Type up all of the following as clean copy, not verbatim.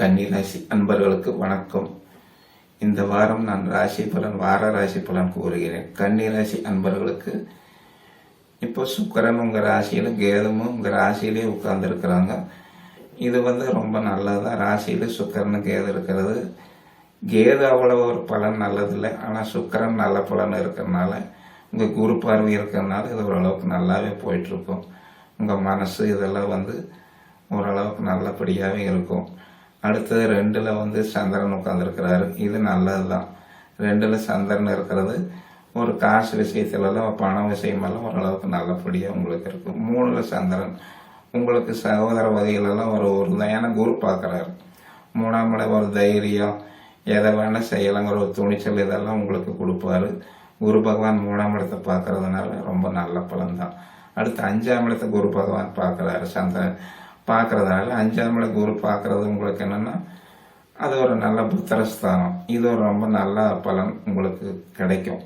கன்னிராசி அன்பர்களுக்கு வணக்கம். இந்த வாரம் நான் வார ராசி பலன் கூறுகிறேன். கன்னிராசி அன்பர்களுக்கு இப்போ சுக்கிரன் உங்க ராசியில, கேதுமும் உங்க ராசியிலே உட்கார்ந்து இருக்கிறாங்க. இது ரொம்ப நல்லதுதான். ராசியில சுக்கிரன் கேது இருக்கிறது. கேது அவ்வளவு ஒரு பலன் நல்லதில்லை, ஆனா சுக்கிரன் நல்ல பலன் இருக்கிறதுனால, உங்க குரு பார்வை இருக்கிறதுனால இது ஓரளவுக்கு நல்லாவே போயிட்டு இருக்கும். உங்க மனசு இதெல்லாம் ஓரளவுக்கு நல்லபடியாவே இருக்கும். அடுத்தது 2ல் சந்திரன் உட்கார்ந்துருக்கிறாரு. இது நல்லதுதான். 2ல் சந்திரன் இருக்கிறது ஒரு காசு விஷயத்துலலாம், பண விஷயமெல்லாம் ஓரளவுக்கு நல்லபடியாக உங்களுக்கு இருக்கும். 3ல் சந்திரன் உங்களுக்கு சகோதர வகையிலெல்லாம் ஒரு உறுதியான குரு பார்க்குறாரு. 3ஆம் இடம் ஒரு தைரியம், எதை வேணால் செய்யலாங்கிற ஒரு துணிச்சல் இதெல்லாம் உங்களுக்கு கொடுப்பாரு. குரு பகவான் 3ஆம் இடத்தை பார்க்கறதுனால ரொம்ப நல்ல பலன் தான். அடுத்து 5ஆம் இடத்தை குரு பகவான் பார்க்குறாரு. சந்திரன் பார்க்கறதுனால 5ஆம் இடம் குரு பார்க்கறது உங்களுக்கு என்னன்னா, அது ஒரு நல்ல புத்திரஸ்தானம். இது ஒரு ரொம்ப நல்ல பலன் உங்களுக்கு கிடைக்கும்.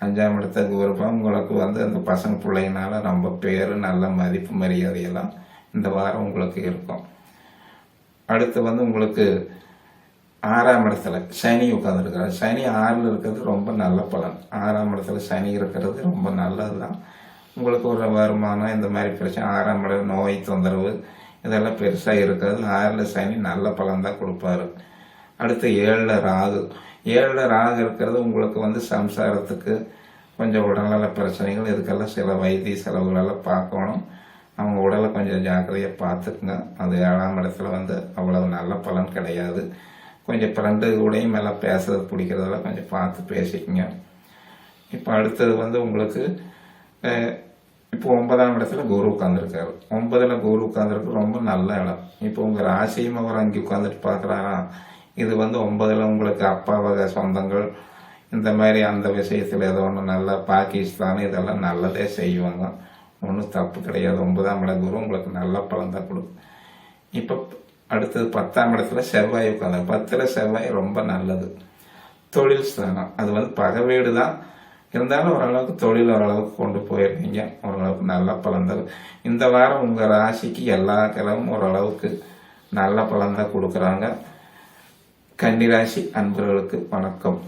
5ஆம் இடத்த குரு உங்களுக்கு அந்த பசங்க பிள்ளைங்கனால ரொம்ப பேரு, நல்ல மதிப்பு மரியாதையெல்லாம் இந்த வாரம் உங்களுக்கு இருக்கும். அடுத்து உங்களுக்கு 6ஆம் இடத்துல சனி உட்கார்ந்துருக்காரு. சனி 6ல் இருக்கிறது ரொம்ப நல்ல பலன். 6ஆம் இடத்துல சனி இருக்கிறது ரொம்ப நல்லதுதான். உங்களுக்கு ஒரு வருமானம், இந்த மாதிரி பிரச்சனை, 6ஆம் இடம் நோய் தொந்தரவு இதெல்லாம் பெருசாக இருக்காது. 6ல் சனி நல்ல பலன் தான் கொடுப்பாரு. அடுத்து 7ல் ராகு. 7ல் ராகு இருக்கிறது உங்களுக்கு சம்சாரத்துக்கு கொஞ்சம் உடல்நல பிரச்சனைகள், இதுக்கெல்லாம் சில வைத்திய செலவுகளெல்லாம் பார்க்கணும். அவங்க உடலை கொஞ்சம் ஜாக்கிரதையாக பார்த்துக்குங்க. அது 7ஆம் இடத்துல அவ்வளவு நல்ல பலன் கிடையாது. கொஞ்சம் ஃப்ரெண்டு கூடயும் எல்லாம் பேசுறது பிடிக்கிறதெல்லாம் கொஞ்சம் பார்த்து பேசிக்கங்க. இப்போ அடுத்தது உங்களுக்கு இப்போ 9ஆம் இடத்துல குரு உட்கார்ந்துருக்காரு. 9ல் குரு உட்கார்ந்துருக்கு ரொம்ப நல்ல இடம். இப்போ உங்க ராசியும் அவர் அங்கே உட்காந்துட்டு பார்க்குறாரா. இது 9ல் உங்களுக்கு அப்பா வகை சொந்தங்கள், இந்த மாதிரி அந்த விஷயத்தில் ஏதோ ஒன்று நல்லா பாகிஸ்தான் இதெல்லாம் நல்லதே செய்வாங்க. ஒன்றும் தப்பு கிடையாது. 9ஆம் இட குரு உங்களுக்கு நல்ல பலன் தான் கொடுக்கும். இப்போ அடுத்தது 10ஆம் இடத்துல செவ்வாய் உட்காந்து. 10ல் செவ்வாய் ரொம்ப நல்லது. தொழில் ஸ்தானம். அது பகை வீடு தான் இருந்தாலும் ஓரளவுக்கு தொழில் ஓரளவுக்கு கொண்டு போயிருக்கீங்க. ஓரளவுக்கு நல்ல பலன் தான். இந்த வாரம் உங்கள் ராசிக்கு எல்லா கிழமும் ஓரளவுக்கு நல்ல பலன் தான் கொடுக்குறாங்க. கன்னிராசி அன்பர்களுக்கு வணக்கம்.